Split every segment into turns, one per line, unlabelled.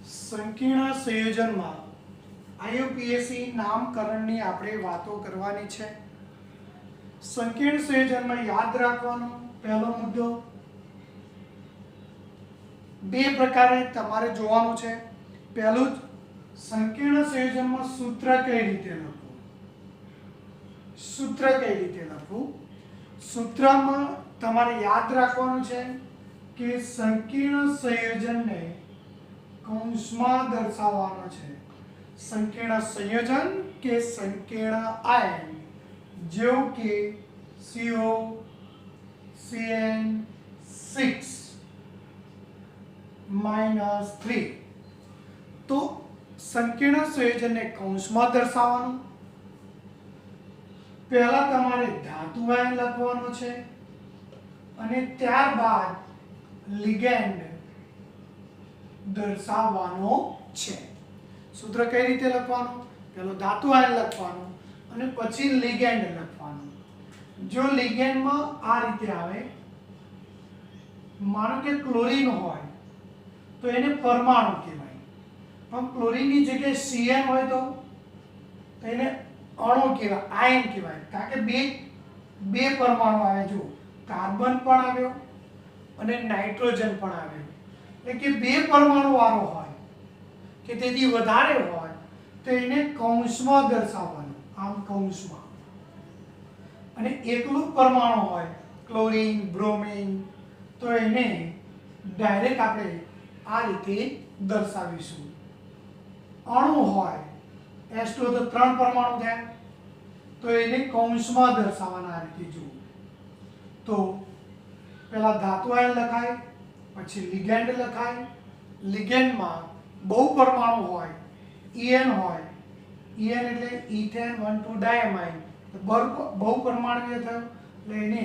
સંકીર્ણ સંયોજનમાં આઈયુપીએસી નામકરણની આપણે વાતો કરવાની છે। સંકીર્ણ સંયોજનમાં યાદ રાખવાનો પહેલો મુદ્દો, બે પ્રકારે તમારે જોવાનું છે। પહેલું જ, સંકીર્ણ સંયોજનમાં સૂત્ર કઈ રીતે લખવું, સૂત્ર કઈ રીતે લખવું। સૂત્રમાં તમારે યાદ રાખવાનું છે કે સંકીર્ણ સંયોજનને કૌંસમાં દર્શાવવાનો છે। સંકીર્ણ સંયોજન કે સંકીર્ણ આયન જેવું કે CO CN6-3, તો સંકીર્ણ સંયોજનને કૌંસમાં દર્શાવવાનું। પહેલા તમારે ધાતુ આયન લખવાનો છે અને ત્યારબાદ લિગેન્ડ દર્શાવવાનો છે। સૂત્ર કઈ રીતે લખવાનું? પહેલો ધાતુ આયન લખવાનું અને પછી લિગેન્ડ લખવાનું। જો લિગેન્ડમાં આ રીતે આવે, માનો કે ક્લોરીન હોય તો એને પરમાણુ કહેવાય, પણ ક્લોરીનની જગ્યાએ CN હોય તો એને અણુ કહેવાય, આયન કહેવાય, કારણ કે બે પરમાણુ આવે। જો કાર્બન પણ આવ્યો અને નાઇટ્રોજન પણ આવ્યો, એટલે કે બે પરમાણુ વાળો હોય કે તેથી વધારે હોય તો એને કૌંસમાં દર્શાવવાનું, આમ કૌંસમાં। અને એકલું પરમાણુ હોય, ક્લોરીન, બ્રોમિન, તો એને ડાયરેક્ટ આપણે આ રીતે દર્શાવીશું। અણુ હોય H2 તો 3 પરમાણુ થયા, તો એને કૌંસમાં દર્શાવવાના આ રીતે જુઓ। તો પહેલા ધાતુ આયન લખાય, પછી લિગેન્ડ લખાય। લિગેન્ડમાં બહુ પરમાણુ હોય, EN હોય, EN એટલે ઇથેન 1,2 ડાયમાઇન, બહુ પરમાણુય થયો એટલે એને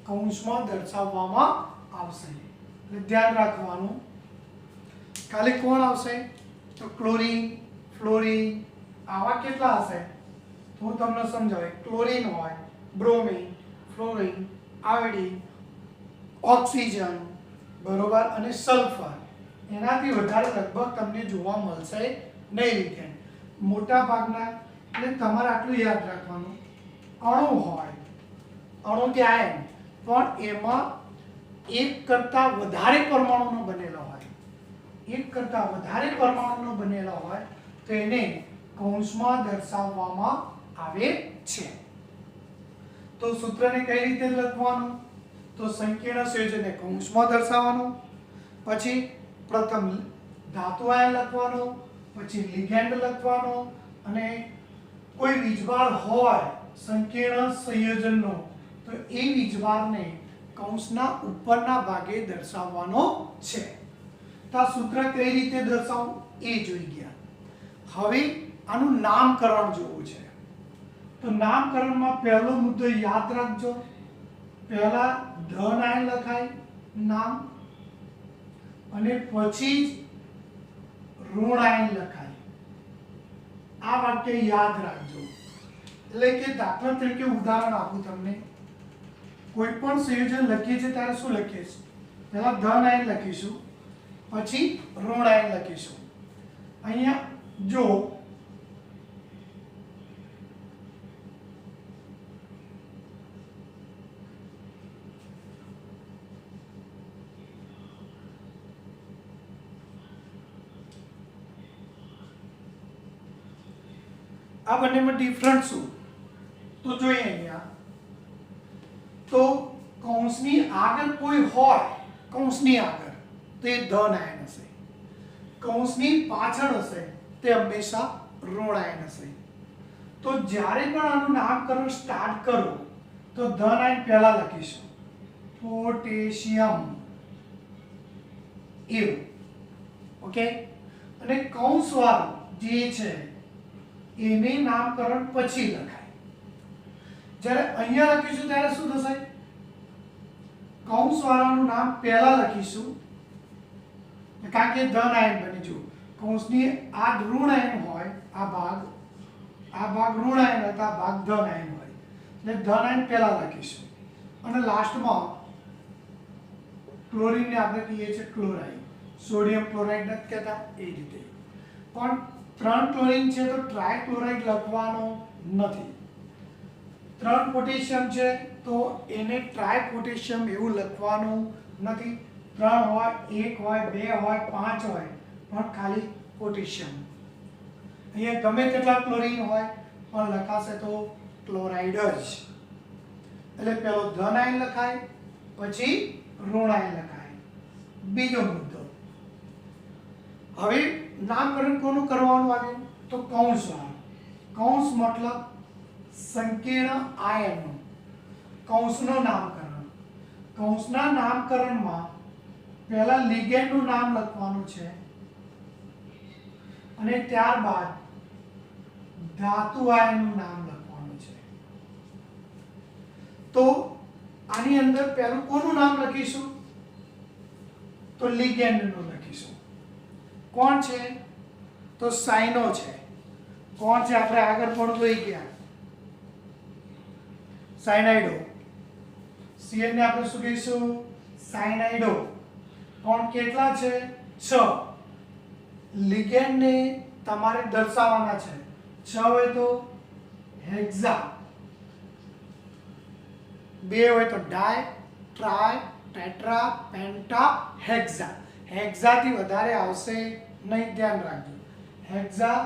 કૌંસમાં દર્શાવવામાં આવશે। એટલે ધ્યાન રાખવાનું, ખાલી કોણ આવશે તો ક્લોરીન, ફ્લોરીન, આવા કેટલા હશે તો હું તમને સમજાવું। ક્લોરીન હોય, બ્રોમિન, ફ્લોરીન, આયોડીન, ઓક્સિજન, બરોબર, અને સલ્ફર, એનાથી વધારે લગભગ તમને જોવા મળશે નહીં લિગેન્ડ મોટા ભાગના। એટલે તમારે આટલું યાદ રાખવાનું, અણુ હોય, અણુ કે આયન, પણ એમાં એક કરતાં વધારે પરમાણુનો બનેલો હોય, એક કરતાં વધારે પરમાણુનો બનેલો હોય તો એને કૌંસમાં દર્શાવવામાં આવે છે। તો સૂત્રને કઈ રીતે લખવાનું? તો સંકીર્ણ સંયોજનને કૌંસમાં દર્શાવવાનું, પછી પ્રથમ ધાતુ આયન લખવાનો, પછી લિગેન્ડ લખવાનો, અને કોઈ વીજભાર હોય સંકીર્ણ સંયોજનનો તો એ વીજભારને કૌંસના ઉપરના ભાગે દર્શાવવાનો છે। તો આ સૂત્ર કઈ રીતે દર્શાવવું એ જોઈ ગયા। હવે આનું નામકરણ જોવું છે। તો નામકરણમાં પહેલો મુદ્દો યાદ રાખજો, પહેલા ધન આયન લખાય નામ, અને પછી જ ઋણ આયન લખાય। આ વાક્ય યાદ રાખજો। એટલે કે દાખલા તરીકે ઉદાહરણ આપું તમને, કોઈ પણ સંયોજન લખીએ છીએ ત્યારે શું લખીએ છીએ? પહેલા ધન આયન લખીશું, પછી ઋણ આયન લખીશું। અહીંયા જો આ બંનેમાં ડિફરન્સ શું તો જોઈએ। અહીંયા તો કૌંસની આગળ કોઈ હોય, કૌંસની આગળ તો એ ધન આયન હશે, કૌંસની પાછળ હશે તે હંમેશા ઋણ આયન હશે। તો જ્યારે પણ આનું નામકરણ સ્ટાર્ટ કરો તો ધન આયન પહેલા લખીશું, પોટેશિયમ, એવું, ઓકે। અને કૌંસવાળું જે છે એને નામકરણ પછી લખાય। જ્યારે અહીંયા લખીશું ત્યારે શું થશે? કૌંસવાળાનું નામ પહેલા લખીશું, કારણ કે ધન આયન બની જુઓ, કૌંસની આ ઋણ આયન હોય, આ ભાગ ઋણ આયન હતા, આ ભાગ ધન આયન હોય, એટલે ધન આયન પહેલા લખીશું અને લાસ્ટમાં ક્લોરીનને આપણે કહીએ છીએ ક્લોરાઇડ, સોડિયમ ક્લોરાઇડ નથી કહેતા એ રીતે. પણ 3 ક્લોરીન છે તો ટ્રાયક્લોરાઇડ લખવાનો નથી. 3 પોટેશિયમ છે તો એને ટ્રાય પોટેશિયમ એવું લખવાનું નથી. 3 હોય, 1 હોય, 2 હોય, 5 હોય, પણ ખાલી પોટેશિયમ. અહીંયા ગમે તેટલા ક્લોરીન હોય પણ લખાશે તો ક્લોરાઇડ જ. એટલે પેલો ધન આયન લખાય, પછી ઋણ આયન લખાય. બીજો મુદ્દો, હવે નામકરણ કોનું કરવાનું આવ્યું તો કૌંસવાળું. કૌંસ મતલબ સંકીર્ણ આયનનું, કૌંસનું નામકરણ. કૌંસના નામકરણમાં પહેલા લિગેન્ડનું નામ લખવાનું છે અને ત્યારબાદ ધાતુ આયનનું નામ લખવાનું છે. તો આની અંદર પહેલું કોનું નામ લખીશું તો લિગેન્ડનું લખીશું. કોણ છે તો સાયનો છે. કોણ છે આપણે આગળ પણ જોઈ ગયા, સાયનાઇડો. CN ને આપણે શું કહીશું સાયનાઇડો. પણ કેટલા છે 6. લિગેન્ડ ને તમારે દર્શાવવાના છે. 6 હોય તો હેક્ઝા, 2 હોય તો di, tri, tetra, penta, hexa. Hexa થી વધારે આવશે નહીં, ધ્યાન રાખજો. Hexa,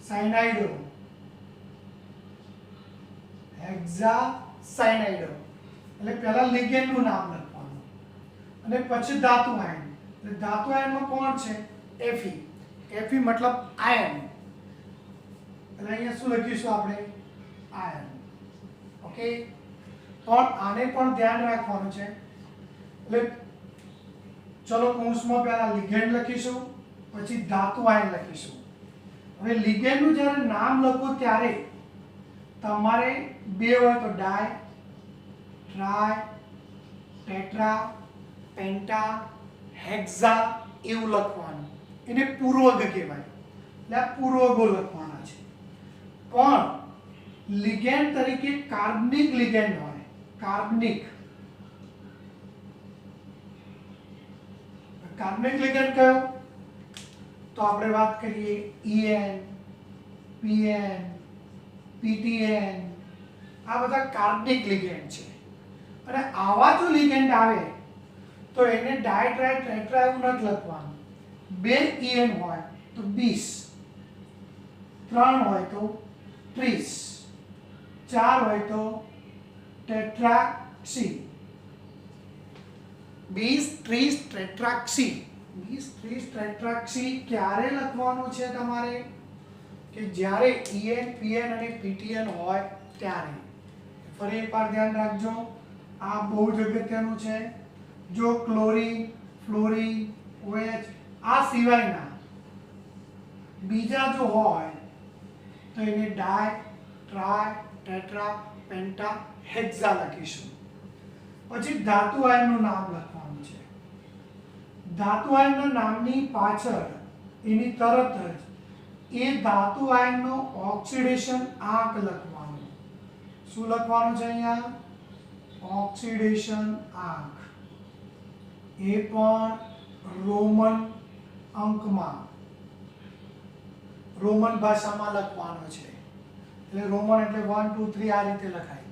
cyanido, hexa cyanido. એટલે પહેલા લિગેન્ડનું નામ લખવાનું અને પછી ધાતુ આયન. એટલે ધાતુ આયનમાં કોણ છે Fe. Fe મતલબ આયન. એટલે અહીંયા શું લખીશું આપણે આયન. ઓકે, પણ આને પણ ધ્યાન રાખવાનું છે. એટલે ચલો કૌંસમાં પહેલા લિગેન્ડ લખીશું, પછી ધાતુ આયન લખીશું. હવે લિગેન્ડનું જ્યારે નામ લખો ત્યારે તમારે 2 હોય તો di, tri, tetra, penta, hexa એવું લખવાનું. એને પૂર્વગ કહેવાય. એટલે આ પૂર્વગો લખવાના છે. પણ લિગેન્ડ તરીકે કાર્બનિક લિગેન્ડ હોય, કાર્બનિક. કાર્બનિક લિગેન્ડ કયો તો આપણે વાત કરીએ EN, PN, PTN. આ બધા કાર્બનિક લિગેન્ડ છે. અને આવા જો લિગેન્ડ આવે તો એને ડાય, ટ્રાય, ટેટ્રા એવું નથી લખવાનું. 2 EN હોય તો 20, 3 હોય તો 30, 4 હોય તો ટેટ્રાક્સી. 20, 30 ટેટ્રાક્સી. 20, 30 ટેટ્રાક્સી ક્યારે લખવાનું છે તમારે કે જ્યારે EN, PN અને PTN હોય ત્યારે. ફરી એકવાર ધ્યાન રાખજો, આ બહુ જ અગત્યનું છે. જો ક્લોરીન, ફ્લોરીન, OH આ સિવાયના બીજા જો હોય તો એને ડાય, ટ્રાય, ટેટ્રા, પેન્ટા, હેક્ઝા લખીશું. પછી ધાતુ આયનનું નામ લખવાનું છે. ધાતુ આયનના નામની પાછળ એની તરત જ એ ધાતુ આયનનો ઓક્સિડેશન આંક લખવાનો. શું લખવાનું છે અહીંયા ઓક્સિડેશન આંક. એ પણ રોમન અંકમાં, રોમન ભાષામાં લખવાનો છે. એટલે રોમન એટલે 1 2 3 આ રીતે લખાય.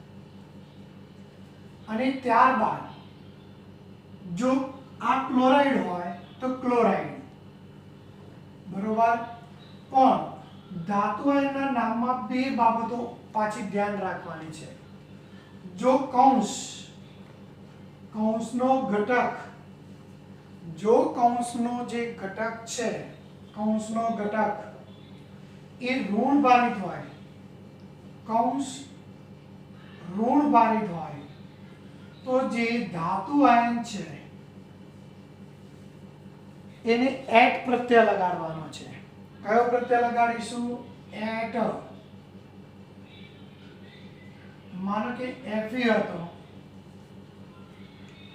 અને ત્યારબાદ જો આ ક્લોરાઇડ હોય તો ક્લોરાઇડ, બરોબર. પણ ધાતુ આયનના નામમાં 2 બાબતો પાછી ધ્યાન રાખવાની છે. જો કૌંસનો ઘટક, જો કૌંસનો જે ઘટક છે, કૌંસનો ઘટક એ ઋણ ભારિત હોય, કૌંસ ઋણ ભારિત હોય તો જે ધાતુ આયન છે એને એટ પ્રત્યય લગાડવાનો છે. કયો પ્રત્યય લગાડીશું એટ. માનો કે Fe હતો,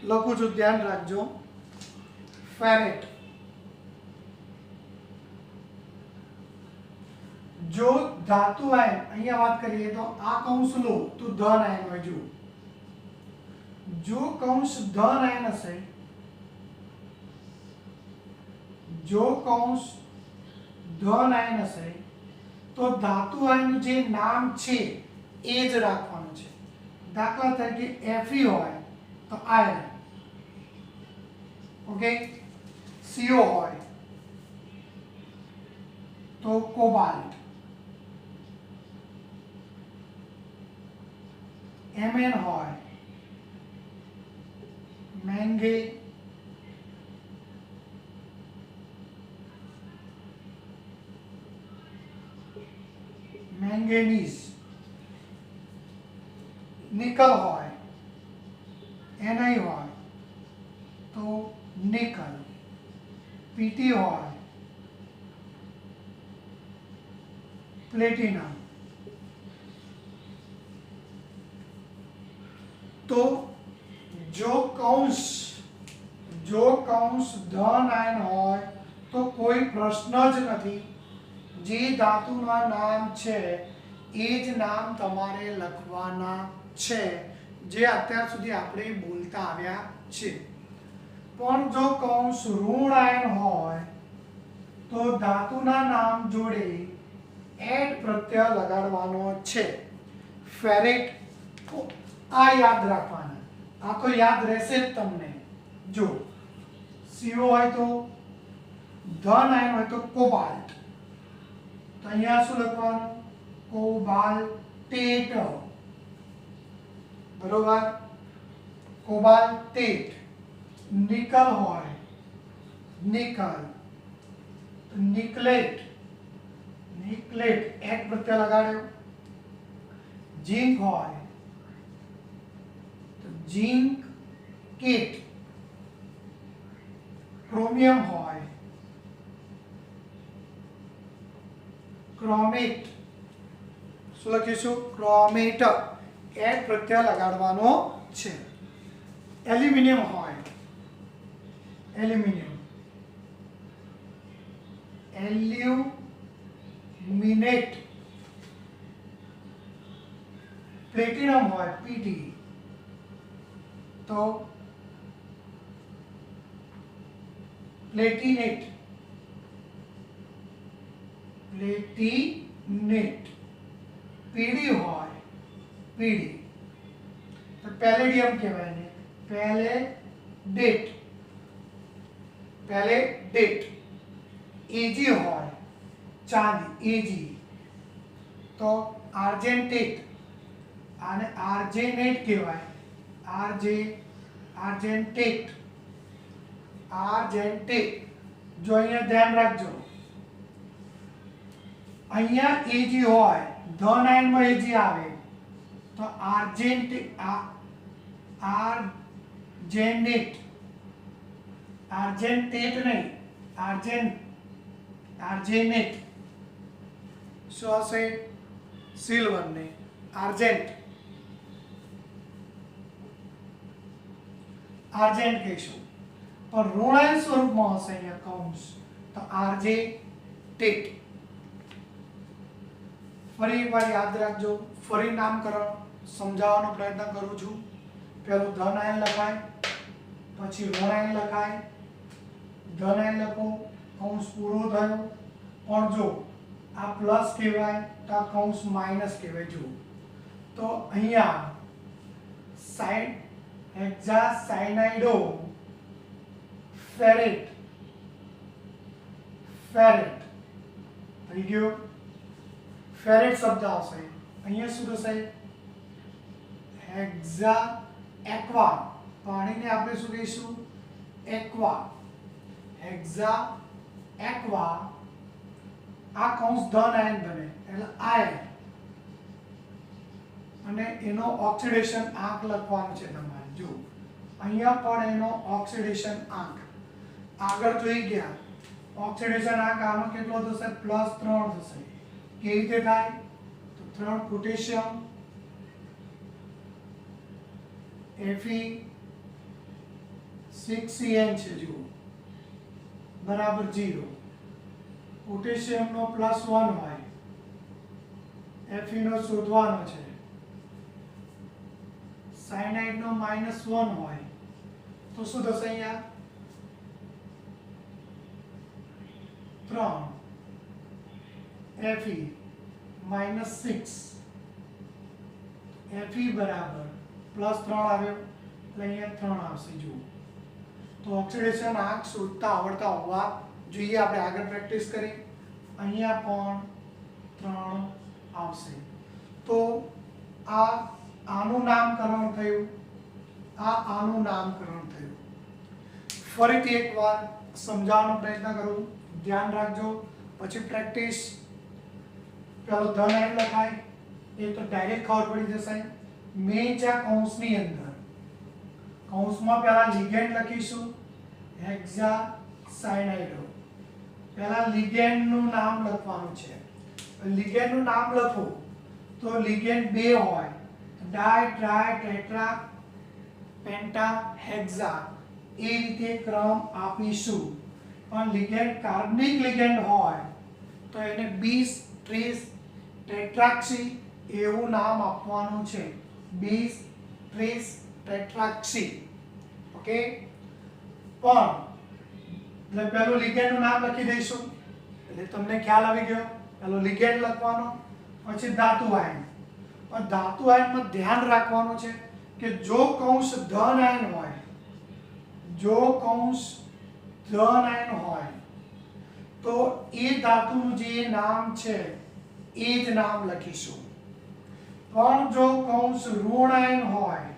લખું છું ધ્યાન રાખજો, ફેરેટ. જો ધાતુ આયન અહીંયા વાત કરીએ તો આ કૌંસ લો તો ધન આયન હોય. જો જો કૌંસ ધન આયન હશે, જો કૌંસ ધન આયન હશે તો ધાતુ આયનનું જે નામ છે એ જ રાખવાનું છે. દાખલા તરીકે Fe હોય તો આયર્ન, ઓકે, CO હોય તો કોબાલ્ટ, Mn હોય મેંગેનીઝ, નિકલ હોય Ni હોય તો નિકલ, Pt હોય પ્લેટિનમ. તો જો કૌંસ ધન આયન હોય તો કોઈ પ્રશ્ન જ નથી. જે ધાતુના નામ છે એ જ નામ તમારે લખવાના છે, જે અત્યાર સુધી આપણે બોલતા આવ્યા છે. પણ જો કૌંસ ઋણ આયન હોય તો ધાતુના નામ જોડે એડ પ્રત્યય લગાડવાનો છે. ફેરેટ, આ યાદ રાખવાના, આ તો યાદ રહેશે જ તમને. જો CO હોય તો ધન આયન હોય તો કોબાલ્ટ, તો અહીંયા શું લખવાનું? કોબાલ્ટેટ, બરોબર, કોબાલ્ટેટ. નિકલ હોય નિકલ, નિકલેટ, એક પ્રત્યય લગાડ્યો. ઝિંક હોય તો ઝિંકેટ. ક્રોમિયમ હોય ક્રોમેટ, શું લખીશું? ક્રોમેટ. એક પ્રત્યય લગાડવાનો છે. એલ્યુમિનિયમ હોય એલ્યુમિનિયમ, એલ્યુમિનેટ. પ્લેટિનમ હોય Pt તો પ્લેટિનેટ, પીડી હોય પીડી તો પેલેડિયમ કહેવાય ને, પેલેડેટ. એજી હોય ચાંદી, એજી તો આર્જેન્ટેટ, આને આર્જેનેટ કહેવાય, આર્જેન્ટેટ. જો અહીંયા ધ્યાન રાખજો, અહીંયા એજી હોય, ધન આયનમાં એજી આવે તો આર્જેન્ટેટ નહીં, આર્જેનેટ. શું હશે? સિલ્વર ને આર્જેન્ટ કહીશું. પણ ઋણાયન સ્વરૂપમાં હશે અહીંયા કૌંસ તો આર્જેટેટ. ફરી એકવાર યાદ રાખજો, ફરી નામકરણ સમજાવવાનો પ્રયત્ન કરું છું. પહેલું ધન આયન લખાય, પછી ઋણ આયન લખાય. ધન આયન લખો, કૌંસ પૂરો થયો. પણ જો આ પ્લસ કહેવાય તો આ કૌંસ માઇનસ કહેવાય. જો તો અહીંયા હેક્સાસાયનાઇડો ફેરેટ થઈ ગયો. ફેરેટ શબ્દ આવશે, અહીંયા શું થશે? હેક્ઝા એક્વા, પાણીને આપણે શું કહીશું? એક્વા. Hexa aqua. આ કૌંસ ધન આયન બને એટલે આયન, અને એનો ઓક્સિડેશન આંક લખવાનો છે તમારે. જો અહીંયા પણ એનો ઓક્સિડેશન આંક આગળ જોઈ ગયા. ઓક્સિડેશન આંક આનો કેટલો થશે? +3 થશે. કેવી રીતે થાય? તો 3 પોટેશિયમ Fe 6Cn છે, જુઓ, બરાબર 0. પોટેશિયમનો +1 હોય, Fe નો શોધવાનો છે. સાયનાઇડ નો -1 હોય તો શું થશે અહીંયા 3 Fe -6 Fe બરાબર +3 આવ્યો એટલે અહીંયા 3 આવશે જુઓ તો ઓક્સિડેશન આંક શોધતા આવડતા હોવા જોઈએ આપણે આગળ પ્રેક્ટિસ કરી અહીંયા પણ 3 આવશે તો આનું નામકરણ થયું આનું નામકરણ થયું ફરીથી એકવાર સમજાવવાનો પ્રયત્ન કરું ધ્યાન રાખજો પછી પ્રેક્ટિસ પેલો ધન આયન લખાય એ તો ડાયરેક્ટ ખબર પડી જશે મેચા કૌંસની અંદર કૌંસમાં પહેલા લિગેન્ડ લખીશું હેક્સાસાયનાઇડો પહેલા લિગેન્ડનું નામ લખવાનું છે લિગેન્ડનું નામ લખો તો લિગેન્ડ બે હોય ડાય ટ્રાય ટેટ્રા પેન્ટા હેક્સા એ રીતે ક્રમ આપીશું પણ લિગેન્ડ કાર્બનિક લિગેન્ડ હોય તો એને 20 30 ટેટ્રાક્સી એવું નામ આપવાનું છે 20 30 ટેટ્રાક્સી ઓકે પણ એટલે પહેલું લિગેન્ડનું નામ લખી દઈશું એટલે તમને ખ્યાલ આવી ગયો પહેલો લિગેન્ડ લખવાનો પછી ધાતુ આયન પણ ધાતુ આયનમાં ધ્યાન રાખવાનું છે કે જો કૌંસ ધન આયન હોય જો કૌંસ ધન આયન હોય તો એ ધાતુનું જે નામ છે એ જ નામ લખીશું પણ જો કૌંસ ઋણ આયન હોય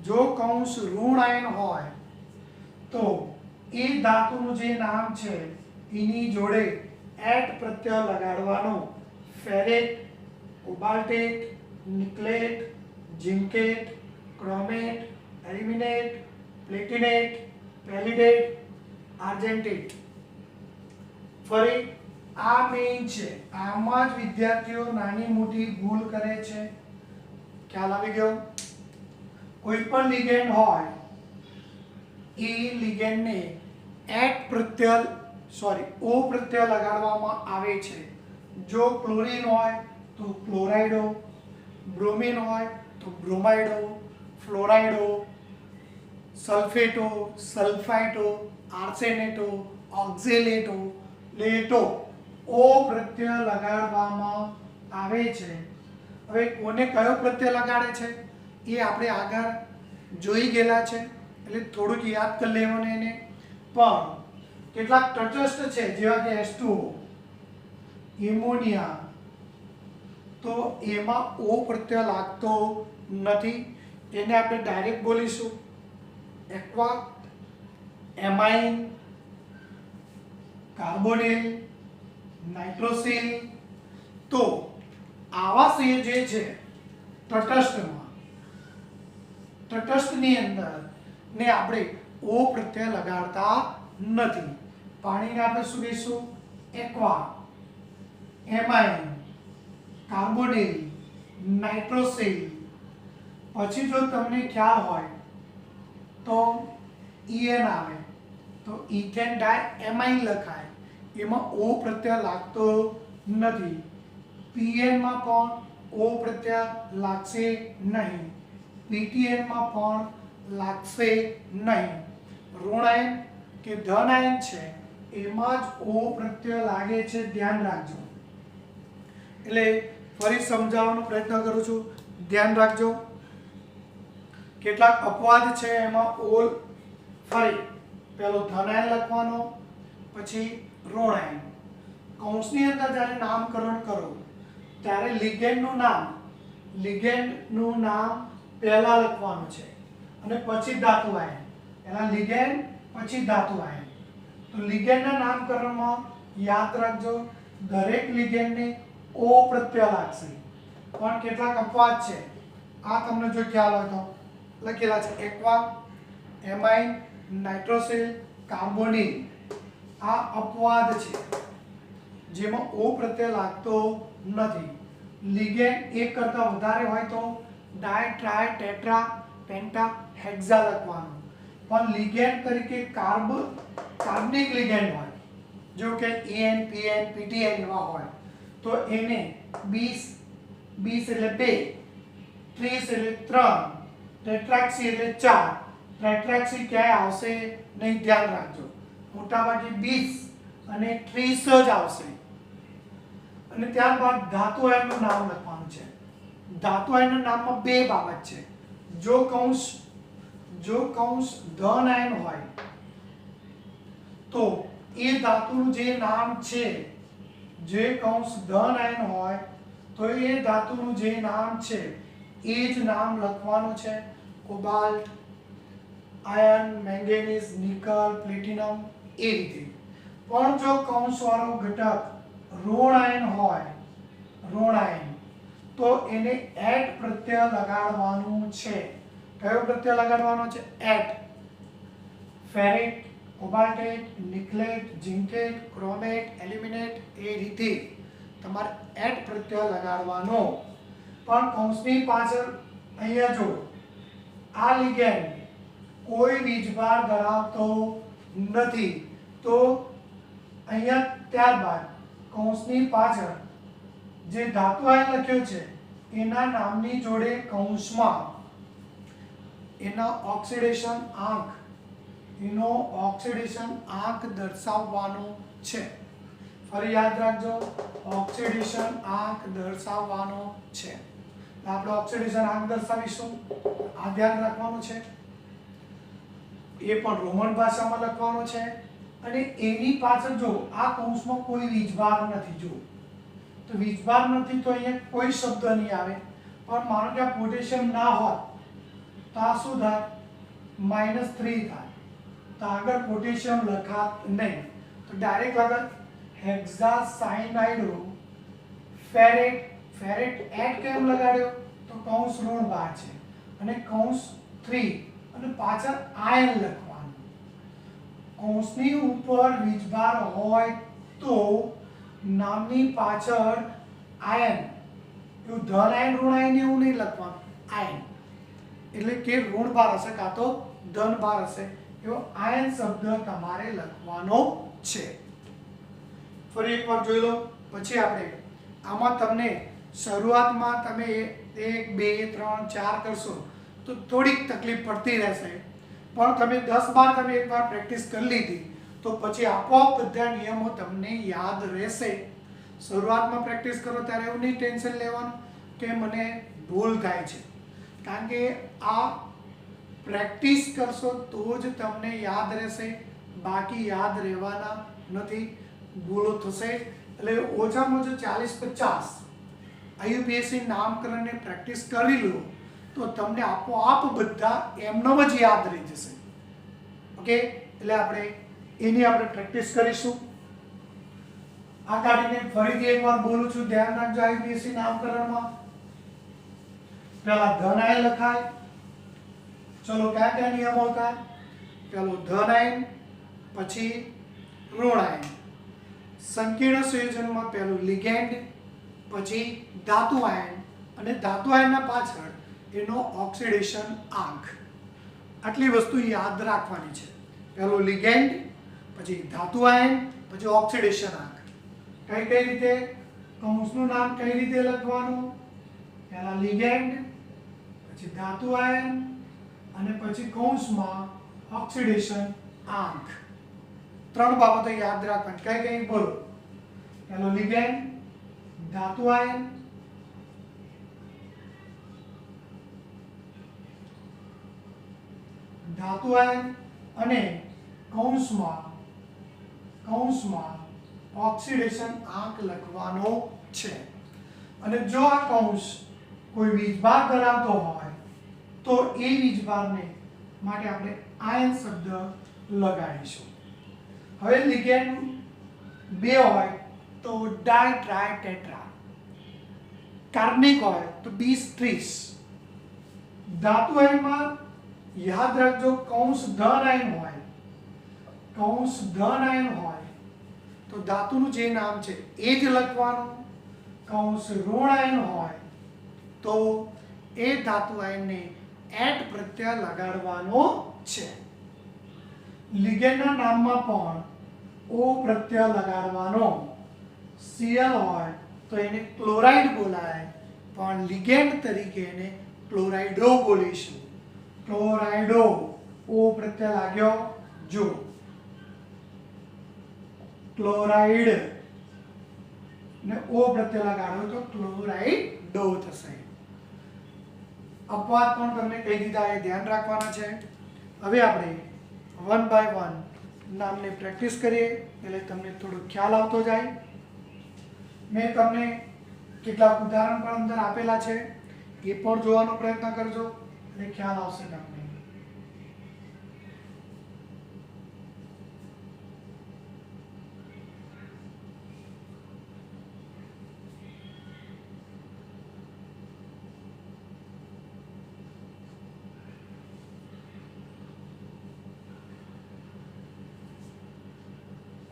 જો કૌંસ ઋણ આયન હોય તો એ ધાતુનું જે નામ છે એની જોડે એટ પ્રત્યય લગાડવાનો ફેરેટ કોબાલ્ટેટ નિકલેટ ઝિંકેટ ક્રોમેટ એલ્યુમિનેટ પ્લેટિનેટ પેલિડેટ આર્જેન્ટેટ ફરી આ મેઇન છે આમાં જ વિદ્યાર્થીઓ નાની મોટી ભૂલ કરે છે ખ્યાલ આવી ગયો કોઈ પણ લિગેન્ડ હોય એ લિગેન્ડને એટ પ્રત્યય ઓ પ્રત્યય લગાડવામાં આવે છે જો ક્લોરીન હોય તો ક્લોરાઇડો બ્રોમિન હોય તો બ્રોમાઇડો ફ્લોરાઇડો સલ્ફેટો સલ્ફાઇટો આર્સેનેટો ઓક્ઝેલેટો લેટો ઓ પ્રત્યય લગાડવામાં આવે છે હવે કોને કયો પ્રત્યય લગાડે છે એ આપણે આગળ જોઈ ગયેલા છે એટલે થોડુંક યાદ કરી લેવાનું એને પણ કેટલાક તટસ્થ છે જેવા કે H2O એમોનિયા તો એમાં ઓ પ્રત્યય લાગતો નથી એને આપણે ડાયરેક્ટ બોલીશું એક્વા એમાઇન કાર્બોનિલ નાઇટ્રોસિલ તો આવા જે છે તટસ્થની અંદર ને આપણે ઓ પ્રત્યય લગાડતા નથી પાણીને આપણે શું કહીશું એક્વા એમાઇન કાર્બોનિલ નાઇટ્રોસિલ પછી જો તમને ખ્યાલ હોય તો EN આવે તો ઇથેન ડાય એમાઇન લખાય એમાં ઓ પ્રત્યય લાગતો નથી PN માં પણ ઓ પ્રત્યય લાગશે નહીં PTN માં પણ લાગશે નહીં ઋણ આયન કે ધન આયન છે એમાં જ ઓ પ્રત્યય લાગે છે ધ્યાન રાખજો એટલે ફરી સમજાવવાનો પ્રયત્ન કરું છું ધ્યાન રાખજો કેટલાક અપવાદ છે એમાં ઓલ ફરી પેલો ધન આયન લખવાનો પછી ઋણ આયન કૌંસની અંદર જ્યારે નામકરણ કરો ત્યારે લિગેન્ડનું નામ પહેલા લખવાનું છે અને પછી ધાતુ આયન પહેલા લિગેન્ડ પછી ધાતુ આયન તો લિગેન્ડના નામકરણમાં યાદ રાખજો દરેક લિગેન્ડને ઓ પ્રત્યય લાગશે પણ કેટલાક અપવાદ છે આ તમને જો ખ્યાલ હોય તો લખેલા છે એક્વા એમાઇન નાઇટ્રોસિલ કાર્બોનિલ આ અપવાદ છે જેમાં ઓ પ્રત્યય લાગતો નથી લિગેન્ડ એક કરતાં વધારે હોય તો ડાય ટ્રાય ટેટ્રા પેન્ટા હેક્સા લખવાનું પણ લિગેન્ડ તરીકે કાર્બનિક લિગેન્ડ હોય જો કે EN PN PTN એવા હોય તો એને 20 એટલે 2 30 એટલે 3 ટેટ્રાક્સી એટલે 4. ટેટ્રાક્સી ક્યાંય આવશે નહીં, ધ્યાન રાખજો. મોટાભાગે 20 અને 30 જ આવશે. અને ત્યારબાદ ધાતુ આયનનું નામ લખવાનું છે. ધાતુ આયનના નામમાં બે બાબત છે. જો કૌંસ ધન આયન હોય તો એ ધાતુનું જે નામ છે, જે કૌંસ ધન આયન હોય તો એ ધાતુનું જે નામ છે એ જ નામ લખવાનું છે. Cobalt, iron, manganese, nickel, platinum એ રીતે. પણ જો કૌંસવાળો ઘટક ઋણ આયન હોય, ઋણ આયન, તો એને એટ પ્રત્યય લગાડવાનું છે. કયો પ્રત્યય લગાડવાનો છે? એટ. ફેરેટ, કોબાલ્ટેટ, નિકલેટ, ઝિંકેટ, ક્રોમેટ, એલ્યુમિનેટ એ રીતે તમારે એટ પ્રત્યય લગાડવાનો. પણ કૌંસની પાછળ અહીંયા જો આ લિગેન્ડ કોઈ વીજભાર ધરાવતો નથી, તો અહીંયા ત્યારબાદ કૌંસની પાછળ જે ધાતુ આયન લખ્યો છે એના નામની જોડે કૌંસમાં એના ઓક્સિડેશન આંક, એનો ઓક્સિડેશન આંક દર્શાવવાનો છે. ફરી યાદ રાખજો, ઓક્સિડેશન આંક દર્શાવવાનો છે. આપણે ઓક્સિડેશન આંક દર્શાવીશું, આ ધ્યાન રાખવાનું છે. એ પણ રોમન ભાષામાં લખવાનો છે. અને એની પાછળ જો આ કૌંસમાં કોઈ વીજભાર નથી, જો તો વીજભાર નથી તો અહીંયા કોઈ શબ્દ નહીં આવે. પણ માનો કે આ પોટેશિયમ ના હોત તો આ શું થાય? -3 થાય. તો આગળ પોટેશિયમ લખાત નહીં, તો ડાયરેક્ટ આગળ હેક્સાસાયનાઇડ ફેરેટ. ફેરેટ એટ કેમ લગાડ્યો? તો કૌંસ ઋણ 12 છે અને કૌંસ 3 અને પાછળ આયન લખવાનું. કૌંસની ઉપર વીજભાર હોય તો નામની પાછળ આયન, એવું ધન આયન ઋણ આયન એવું નહીં લખવાનું, આયન એટલે કે ઋણ ભાર હશે કાં તો ધન ભાર હશે, એવો આયન શબ્દ તમારે લખવાનો છે. ફરી એકવાર જોઈ લો. પછી આપણે આમાં તમને શરૂઆતમાં તમે 1 2 3 4 કરશો તો થોડીક તકલીફ પડતી રહેશે, પણ તમે 10-12 તમે એકવાર પ્રેક્ટિસ કરી લીધી તો પછી આપોઆપ બધા નિયમો તમને યાદ રહેશે. શરૂઆતમાં પ્રેક્ટિસ કરો ત્યારે એવું નહીં ટેન્શન લેવાનું કે મને ભૂલ થાય છે, કારણ કે આ પ્રેક્ટિસ કરશો તો જ તમને યાદ રહેશે, બાકી યાદ રહેવાના નથી, ભૂલો થશે. એટલે ઓછામાં ઓછું 40-50 IUPAC નામકરણને પ્રેક્ટિસ કરી લો તો તમને આપોઆપ બધા એમનેમ જ યાદ રહી જશે. ઓકે, એટલે આપણે પ્રેક્ટિસ કરીશું. આ કાઢીને ફરીથી એકવાર બોલું છું, ધ્યાન રાખજો. IUPAC નામકરણમાં પહેલા ધન આયન લખાય. ચલો કયા કયા નિયમો હતા? પહેલો ધન આયન, પછી ઋણ આયન. સંકીર્ણ સંયોજનમાં પહેલું લિગેન્ડ, પછી ધાતુ આયન, અને ધાતુ આયનના પાછળ એનો ઓક્સિડેશન આંક. આટલી વસ્તુ યાદ રાખવાની છે. પહેલું લિગેન્ડ, પછી ધાતુ આયન, પછી ઓક્સિડેશન આંક. કઈ કઈ રીતે? કૌંસનું નામ કઈ રીતે લખવાનું? પહેલા લિગેન્ડ, પછી ધાતુ આયન, અને પછી કૌંસમાં ઓક્સિડેશન આંક. 3 બાબતો યાદ રાખવાની. કઈ કઈ બોલો? પહેલો લિગેન્ડ, ધાતુ આયન, અને કૌંસમાં ઓક્સિડેશન આંક લખવાનો છે. અને જો આ કૌંસ કોઈ વીજભાર ધરાવતો હોય તો એ વીજભારને માટે આપણે આયન શબ્દ લગાડીશું. હવે લિગેન્ડ 2 હોય તો ડાય ટ્રાય ટેટ્રા. કાર્બનિક હોય તો 20-30. ધાતુ આયનમાં યાદ રાખજો, કૌંસ ધન આયન હોય તો ધાતુનું જે નામ છે એ જ લખવાનું. કૌંસ ઋણ આયન હોય તો એ ધાતુ આયનને એટ પ્રત્યય લગાડવાનો છે. લિગેન્ડના નામમાં પણ ઓ પ્રત્યય લગાડવાનો. Cl હોય તો એને ક્લોરાઇડ બોલાય, પણ લિગેન્ડ તરીકે એને ક્લોરાઇડો બોલીશું. ક્લોરાઇડો ઓ પ્રત્યય લાગ્યો જો ક્લોરાઇડ ને ઓ પ્રત્યય લગાડો તો ક્લોરાઇડો થશે. અપવાદ પણ તમને કહી દીધા, એ ધ્યાન રાખવાના છે. હવે આપણે વન બાય વન નામની પ્રેક્ટિસ કરીએ એટલે તમને થોડો ખ્યાલ આવતો જાય. મેં તમને કેટલાક ઉદાહરણ પણ અંદર આપેલા છે, એ પણ જોવાનો પ્રયત્ન કરજો એટલે ખ્યાલ આવશે તમને.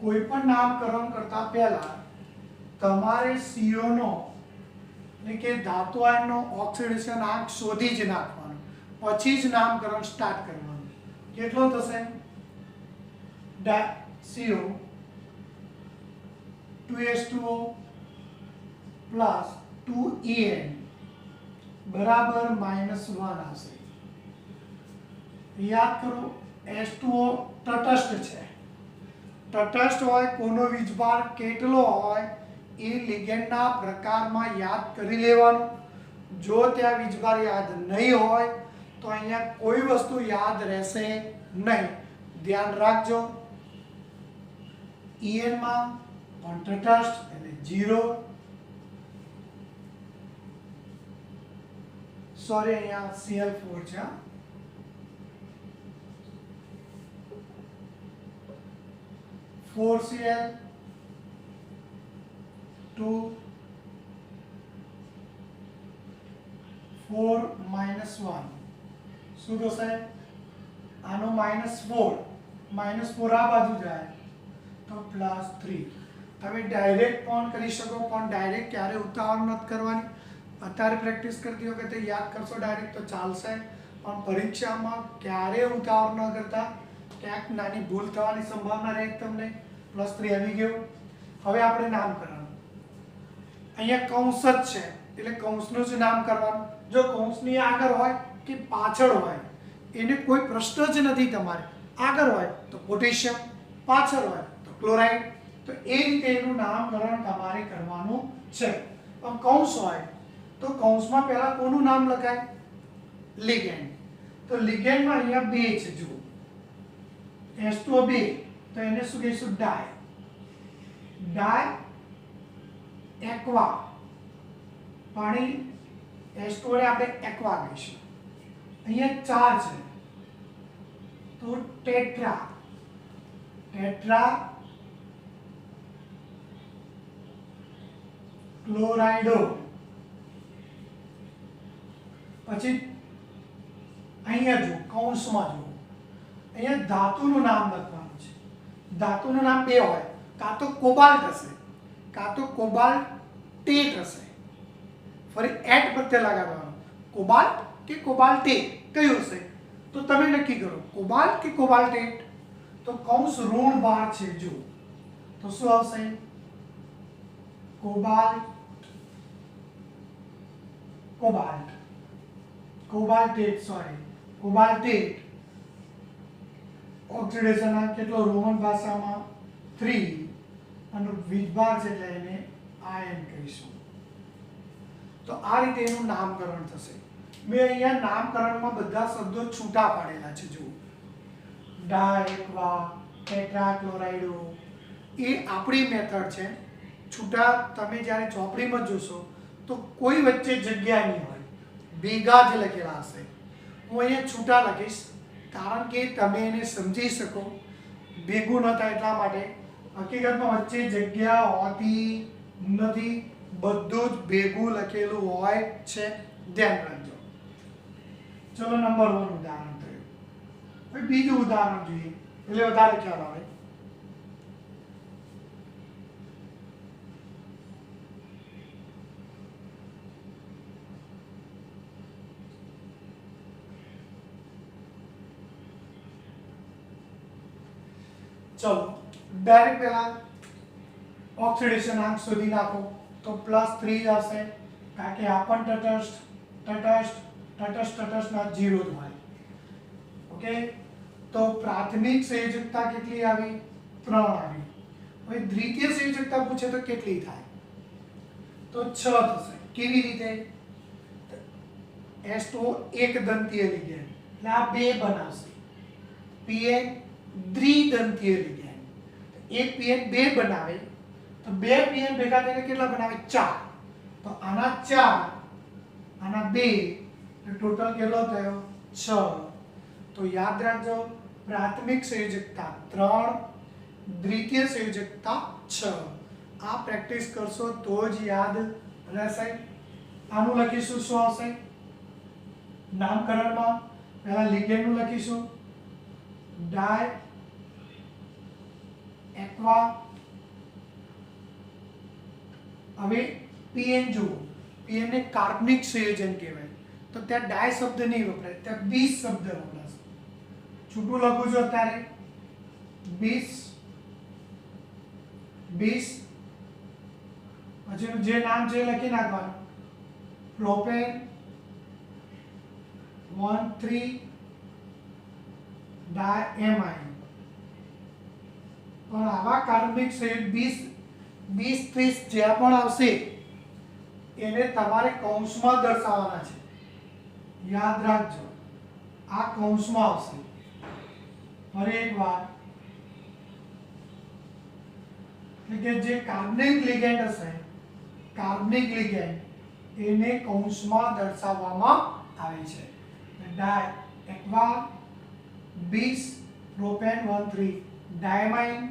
કોઈ પણ નામકરણ કરતા પહેલા તમારે CO નો એટલે કે ધાતુ આયનનો ઓક્સિડેશન આંક શોધી જ નાખવાનો, પછી જ નામકરણ સ્ટાર્ટ કરવાનું. કેટલો થશે? CO 2H2O પ્લસ 2En બરાબર -1 આવશે. યાદ કરો, H2O તટસ્થ છે. તટસ્થ હોય, કોનો વીજભાર કેટલો હોય એ લિગેન્ડના પ્રકારમાં યાદ કરી લેવાનું. જો ત્યાં વીજભાર યાદ નહીં હોય તો અહીંયા કોઈ વસ્તુ યાદ રહેશે નહીં. ધ્યાન રાખજો. En માં પણ તટસ્થ એટલે 0. સોરી, અહીંયા Cl4 છે. 4Cl 2 4 -1 શું થશે? આનો -4 આ બાજુ જાય તો +3. તમે ડાયરેક્ટ પણ કરી શકો, પણ ડાયરેક્ટ ક્યારે ઉતાવળ નથી કરવાની. અત્યારે પ્રેક્ટિસ કરતી વખતે યાદ કરશો ડાયરેક્ટ તો ચાલશે, પણ પરીક્ષામાં ક્યારે ઉતાવળ ન કરતા, ક્યાંક નાની ભૂલ થવાની સંભાવના રહે. તમને +3 આવી ગયો. હવે આપણે નામ કરવાનું. અહીંયા કૌંસ જ છે એટલે કૌંસનું જ નામ કરવાનું. જો કૌંસની આગળ હોય કે પાછળ હોય એને કોઈ પ્રશ્ન જ નથી. તમારે આગળ હોય તો પોટેશિયમ, પાછળ હોય તો ક્લોરાઇડ, તો એ રીતે એનું નામકરણ તમારે કરવાનું છે. પણ કૌંસ હોય તો કૌંસમાં પહેલા કોનું નામ લખાય? લિગેન્ડ. તો લિગેન્ડમાં અહીંયા 2 છે. જુઓ, H2O 2 તો એને શું કહીશું? ડાય એક્વા. પાણી H2O ને આપણે એક્વા કહીશું. અહીંયા 4 છે તો ટેટ્રા ક્લોરાઇડો. પછી અહીંયા જો કૌંસમાં જો, અહીંયા ધાતુનું નામ લખવાનું છે. ધાતુનું નામ 2 હોય, કાં તો કોબાલ્ટ હશે કાં તો કોબાલ્ટેટ હશે. ફરી એટ પ્રત્યય લગાડવાનો. કોબાલ્ટ કે કોબાલ્ટેટ કયું હશે તો તમે નક્કી કરો, કોબાલ્ટ કે કોબાલ્ટેટ. તો કૌંસ ઋણ 12 છે. જો તો શું આવશે? કોબાલ્ટેટ. ઓક્સિડેશન આંક કેટલો? રોમન ભાષામાં 3 અને વીજભાર છે એટલે એને આયન કહીશું. તો આ રીતે એનું નામકરણ થશે. મેં અહીંયા નામકરણમાં બધા શબ્દો છૂટા પાડેલા છે. જુઓ, ડાયક્વા, ટેટ્રાક્લોરાઇડો, એ આપણી મેથડ છે. છૂટા તમે જ્યારે ચોપડીમાં જોશો તો કોઈ વચ્ચે જગ્યા નહીં હોય, ભેગા જ લખેલા હશે. હું અહીંયા છૂટા લખીશ કારણ કે તમે એને સમજી શકો, ભેગું ન થાય એટલા માટે. હકીકતમાં વચ્ચે જગ્યા હોતી નથી, બધું જ ભેગું લખેલું હોય છે. ધ્યાન રાખજો. ચલો, નંબર 1 ઉદાહરણ થયું. હવે બીજું ઉદાહરણ જોઈએ એટલે વધારે ખ્યાલ આવે. ચલો, ડાયરેક્ટ પહેલા ઓક્સિડેશન આંક શોધી નાખો તો +3 આવશે, કારણ કે આ પણ તટસ્થ ના 0 જ હોય. ઓકે, તો પ્રાથમિક સંયોજકતા કેટલી આવી? 3 આવી. હવે દ્વિતીય સંયોજકતા પૂછે તો કેટલી થાય? તો 6 થશે. કેવી રીતે? S2 એક દંતીય લિગેન્ડ એટલે આ બે બનાવશે. Pn દ્વિદંતીય લિગેન્ડ, એક Pn બે બનાવે તો બે Pn ભેગા થઈને કેટલા બનાવે? 4. તો આના 4 આના 2 એટલે ટોટલ કેટલો થયો? 6. તો યાદ રાખજો, પ્રાથમિક સંયોજકતા 3, દ્વિતીય સંયોજકતા 6. આ પ્રેક્ટિસ કરશો તો જ યાદ રહેશે. આનું લખીશું શું આવશે? નામકરણમાં પહેલા લિગેન્ડનું લખીશું ડાય એક્વા. હવે Pn જુઓ, Pn ને કાર્બનિક સંયોજન કહેવાય તો ત્યાં ડાય શબ્દ નહીં વપરાય, ત્યાં બીસ શબ્દ વપરાશે. છૂટું લખું છું અત્યારે બીસ. પછી જે નામ છે લખી નાખવાનું પ્રોપેન 1,3 ડાયએમાઇન. પણ આવા કાર્બનિક સંયોજન 20-30 જ્યાં પણ આવશે એને તમારે કૌંસમાં દર્શાવવાના છે. યાદ રાખજો, આ કૌંસમાં આવશે. ફરી એકવાર, એટલે કે જે કાર્બનિક લિગેન્ડ હશે, કાર્બનિક લિગેન્ડ એને કૌંસમાં દર્શાવવામાં આવે છે. ડાય એક્વા 20 પ્રોપેન 1,3 ડાયમાઇન.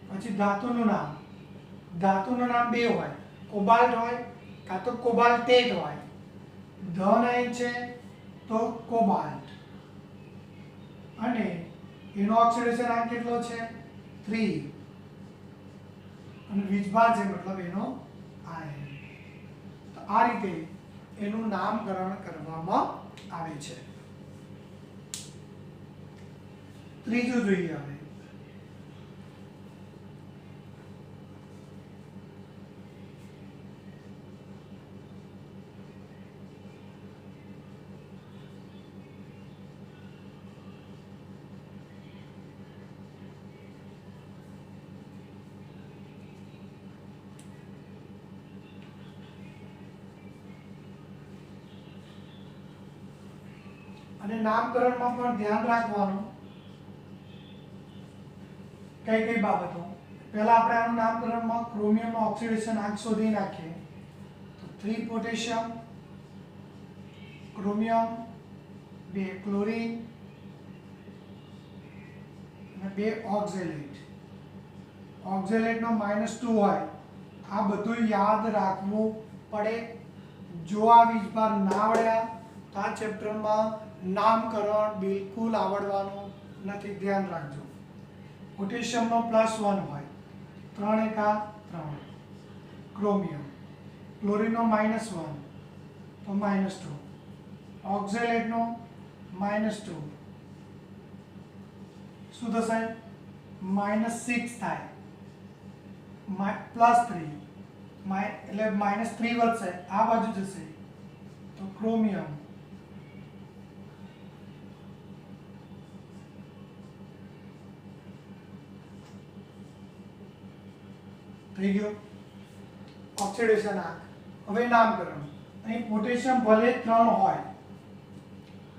પછી ધાતુનું નામ બે હોય, કોબાલ્ટ હોય કાં તો કોબાલ્ટેટ હોય. ધન આયન છે તો કોબાલ્ટ, અને એનો ઓક્સિડેશન આયન કેટલો છે? 3. અને વીજભાર છે મતલબ એનો આયન. તો આ રીતે એનું નામકરણ કરવામાં આવે છે. ત્રીજું જોઈએ હવે. અને નામકરણમાં પણ ધ્યાન રાખવાનું કઈ કઈ બાબતો. પહેલા આપણે આનું નામકરણમાં ક્રોમિયમનો ઓક્સિડેશન આંક શોધી નાખીએ તો 3 પોટેશિયમ, ક્રોમિયમ, 2 ક્લોરીન અને 2 ઓક્ઝેલેટ. ઓક્ઝેલેટનો -2 હોય. આ બધું યાદ રાખવું પડે. જો આ વીજભાર ના આવડ્યા તો આ ચેપ્ટરમાં નામકરણ બિલકુલ આવડવાનું નથી. ધ્યાન રાખજો. પોટેશિયમનો +1 હોય, 3 એકા 3. ક્રોમિયમ, ક્લોરીનનો -1 તો -2. ઓક્ઝેલેટનો -2 શું થશે? -6 થાય. +3 એટલે -3 વધશે, આ બાજુ જશે તો ક્રોમિયમ. થઈ ગયો ઓક્સિડેશન આંક. હવે નામકરણ. અહીં પોટેશિયમ ભલે 3 હોય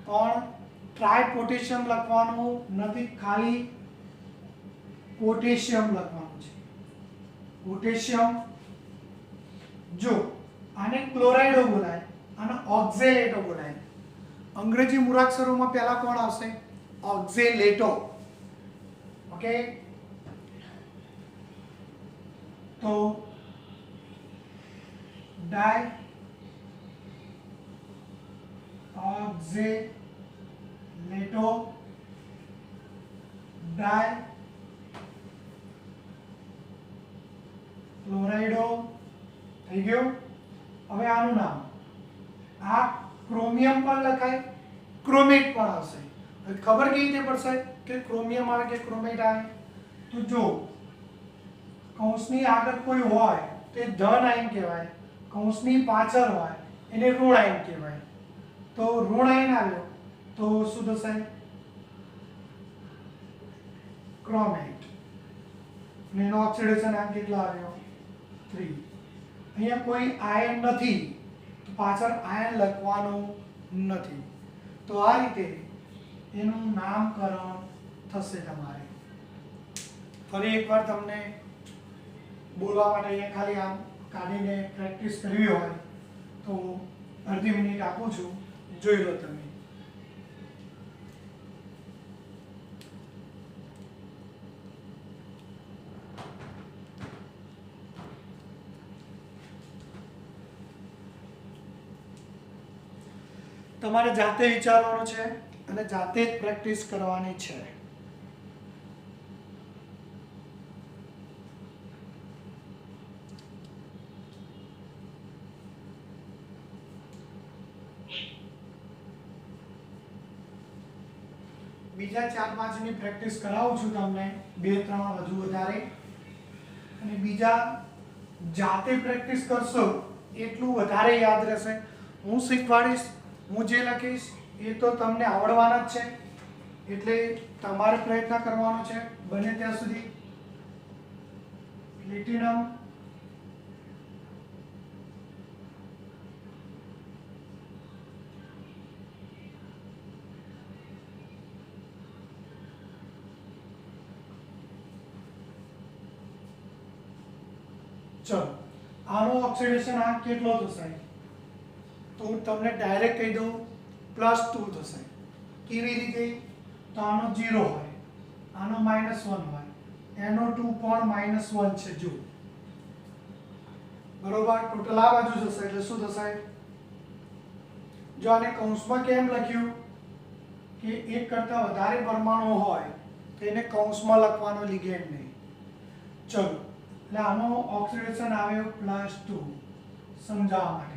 પણ ટ્રાય પોટેશિયમ લખવાનું નથી, ખાલી પોટેશિયમ લખવાનું છે. પોટેશિયમ. જો આને ક્લોરાઇડો બોલાય, આને ઓક્ઝેલેટો બોલાય. અંગ્રેજી મૂળાક્ષરોમાં પહેલા કોણ આવશે? ઓક્ઝેલેટો. ઓકે, તો ડાય ઓક્ઝેલેટો, ડાય ક્લોરાઇડો. થઈ ગયું. હવે આનું નામ, આ ક્રોમિયમ પણ લખાય, ક્રોમેટ પણ આવશે. હવે ખબર કેવી રીતે પડશે કે ક્રોમિયમ આવે કે ક્રોમેટ આવે? તો જો કૌંસની આગળ કોઈ હોય તો એ ધન આયન કહેવાય, કૌંસની પાછળ હોય એને ઋણ આયન કહેવાય. તો ઋણ આયન આવ્યો તો શું થશે? ક્રોમેટ. અને એનો ઓક્સિડેશન આંક કેટલો આવ્યો 3. અહીંયા કોઈ આયન નથી તો પાછળ આયન લખવાનું નથી, તો આ રીતે એનું નામકરણ થશે. તમારે ફરી એકવાર તમને બોલવા માટે અહીંયા ખાલી આમ કાઢીને પ્રેક્ટિસ કરવી હોય તો અડધી મિનિટ આપું છું, જોઈ લો તમે. તમારે જાતે વિચારવાનું છે અને જાતે જ પ્રેક્ટિસ કરવાની છે. બીજા 4-5 ની પ્રેક્ટિસ કરાવું છું તમને, 2-3 વધુ વધારે. અને બીજા જાતે પ્રેક્ટિસ કરશો એટલું વધારે યાદ રહેશે. હું શીખવાડીશ, હું જે લખીશ એ તો તમને આવડવાના જ છે, એટલે તમારે પ્રયત્ન કરવાનો છે બને ત્યાં સુધી. પ્લેટિનમ ચલો, આનો ઓક્સિડેશન આંક કેટલો થશે તો હું તમને ડાયરેક્ટ કહી દઉં +2 થશે. કેવી રીતે? તો આનો 0 હોય, આનો -1 હોય, એનો 2 પણ -1 છે. જો બરોબર, ટોટલ આ બાજુ જશે એટલે શું થશે? જો આને કૌંસમાં કેમ લખ્યું કે એક કરતા વધારે પરમાણુ હોય તો એને કૌંસમાં લખવાનો લિગેન્ડ નહીં. ચલો, એટલે આનો ઓક્સિડેશન આવ્યો +2 સમજાવવા માટે.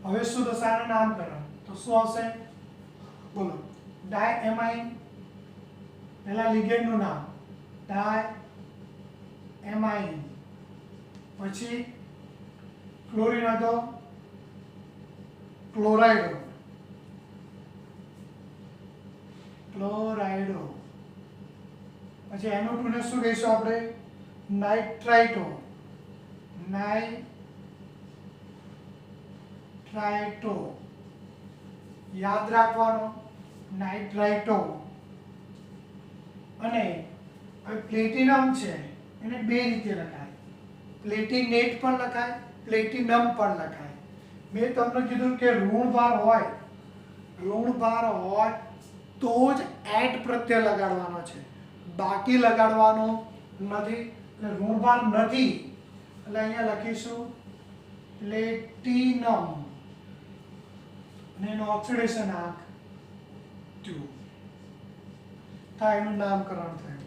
હવે શું થશે? આનું નામકરણ તો શું આવશે? બોલો. ડાયએમાઇન, પહેલા લિગેન્ડનું નામ ડાયએમાઇન, પછી ક્લોરીન હતો ક્લોરાઇડો, ક્લોરાઇડો. પછી NO2 ને શું કહીશું આપણે? નાઇટ્રાઇટો, નાઇટ્રાઇટો. યાદ રાખવાનો, નાઇટ્રાઇટો. અને હવે પ્લેટિનમ છે એને બે રીતે લખાય, પ્લેટિનેટ પણ લખાય, પ્લેટિનમ પણ લખાય. મેં તમને કીધું કે ઋણભાર હોય તો જ એટ પ્રત્યય લગાડવાનો છે, બાકી લગાડવાનો નથી. એટલે ઋણભાર નથી એટલે અહીંયા લખીશું પ્લેટિનમ અને એનો ઓક્સિડેશન આંક 2 થાય, એનું નામકરણ થયું.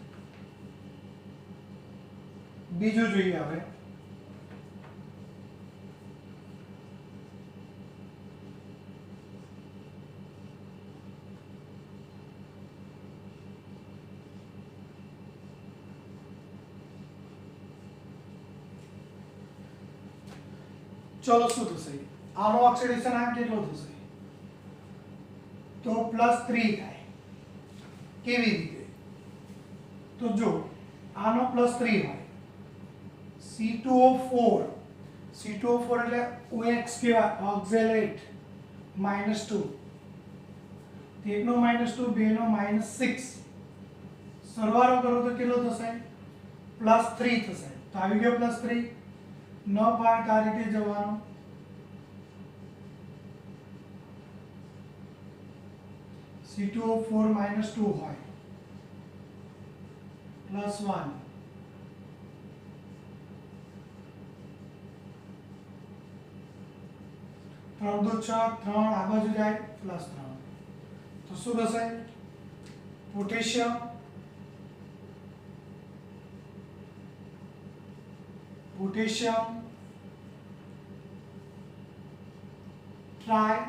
બીજું જોઈએ હવે. ચલો, શું થશે? આનો ઓક્સિડેશન આંક કેટલો થશે? તો +3 થાય. કેવી રીતે? તો જો આનો +3 હોય, C2O4 એટલે OX કહેવાય, ઓક્ઝેલેટ -2. એકનો -2, બેનો -6, સરવાળો કરો તો કેટલો થશે? +3 થશે. તો આવી ગયો +3. ન પાડ આ રીતે જવાનો. C2O4 -2 હોય, +1. ત્રણ દો 6, 3 આ બાજુ જાય +3. તો શું થશે? પોટેશિયમ, ટ્રાય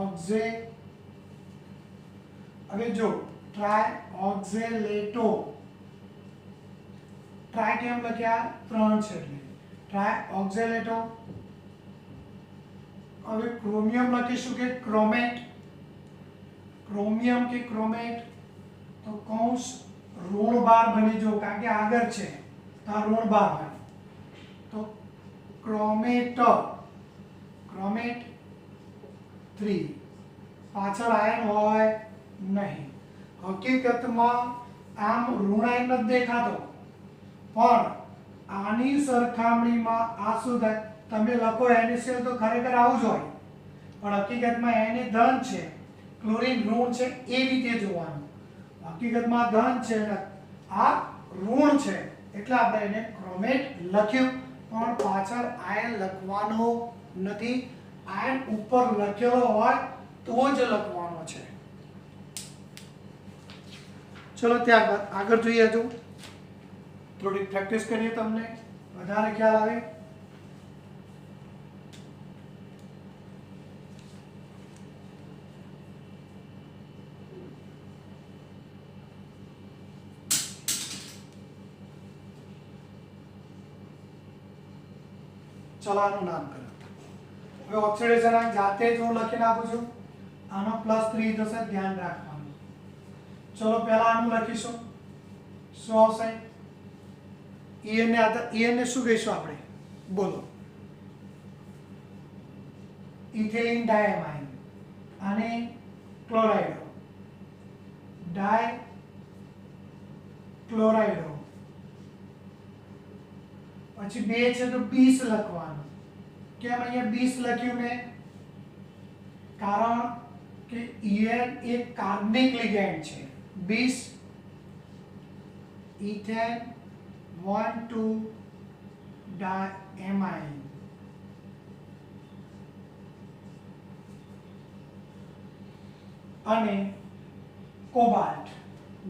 ઓક્ઝે. હવે જો ટ્રાય ઓક્ઝેલેટો, ટ્રાય કેમ લખ્યા? 3 છે એટલે ટ્રાય ઓક્ઝેલેટો. હવે ક્રોમિયમ લખીશું કે ક્રોમેટ, ક્રોમિયમ કે ક્રોમેટ, તો કૌંસ ઋણ બાર બની જો, કારણ કે આગળ છે તો આ ઋણ બાર હોય, તો ક્રોમેટ, ક્રોમેટ 3, પાછળ આયન હોય નહીં. હકીકતમાં આમ ઋણ આયન નથી દેખાતો, પણ આની સરખામણીમાં આ શું થાય, તમે લખો NaCl તો ખરેખર આવું જ હોય, પણ હકીકતમાં Na ધન છે, ક્લોરીન ઋણ છે, એ રીતે જોવાનું. હકીકતમાં ધન છે અને આ ઋણ છે, એટલે આપણે એને ક્રોમેટ લખ્યું, પણ પાછળ આયન લખવાનો નથી. આયન ઉપર લખેલો હોય તો જ લખવાનો છે. ચલો ત્યારબાદ આગળ જોઈએ, જો થોડી પ્રેક્ટિસ કરીએ, તમને વધારે ખ્યાલ આવે. ચલો આનું નામ કરો. હવે ઓક્સિડેશન જાતે જ હું લખીને આપું છું. આનો +3 થશે, ધ્યાન રાખવાનું. ચલો પહેલા આનું લખીશું. શું આવશે? EN ને શું કહીશું આપણે? બોલો. ઇથિલિન ડાયમાઇન, આને ક્લોરાઇડો, ડાય ક્લોરાઇડો. પછી 2 છે તો 20 લખવાનું. કેમ અહીંયા 20 લખ્યું મેં? કારણ કે EN એક કાર્બનિક લિગેન્ડ છે. 20 ઇથેન 1,2 ડાયમાઇન. અને કોબાલ્ટ.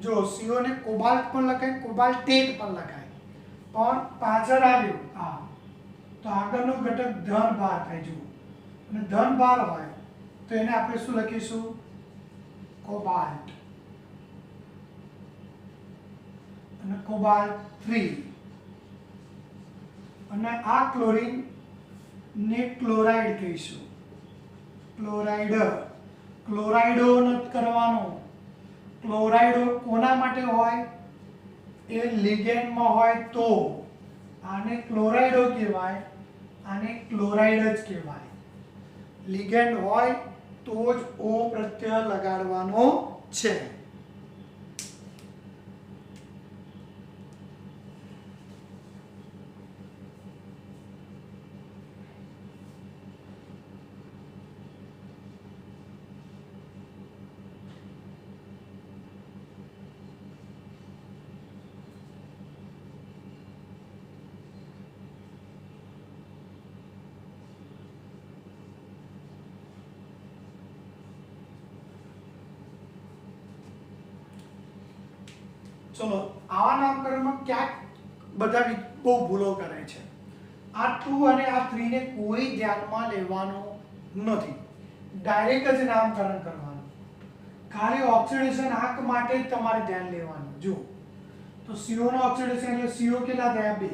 જો CO ને કોબાલ્ટ પણ લખાય, કોબાલ્ટેટ પણ લખાય, પણ પાછળ આવ્યું આ તો આગળનો ઘટક ધન ભાર થાય. જુઓ, અને ધન ભાર હોય તો એને આપણે શું લખીશું? કોબાલ્ટ. અને કોબાલ્ટ 3. અને આ ક્લોરીન ને ક્લોરાઇડ કહીશું. ક્લોરાઇડ. ક્લોરાઇડો નથી કરવાનો. ક્લોરાઇડો કોના માટે હોય? એ લિગેન્ડમાં હોય તો. આને ક્લોરાઇડો કહેવાય, આને ક્લોરાઇડ જ કહેવાય. લિગેન્ડ હોય તો જ O પ્રત્યય લગાડવાનો છે. ચલો, આવા નામકરણમાં ક્યાંક બધા બહુ ભૂલો કરે છે. આ 2 અને આ 3 ને કોઈ ધ્યાનમાં લેવાનું નથી, ડાયરેક્ટ જ નામકરણ કરવાનું. ખાલી ઓક્સિડેશન આંક માટે જ તમારે ધ્યાન લેવાનું. જો તો CO નો ઓક્સિડેશન એટલે CO કેટલા થયા? 2.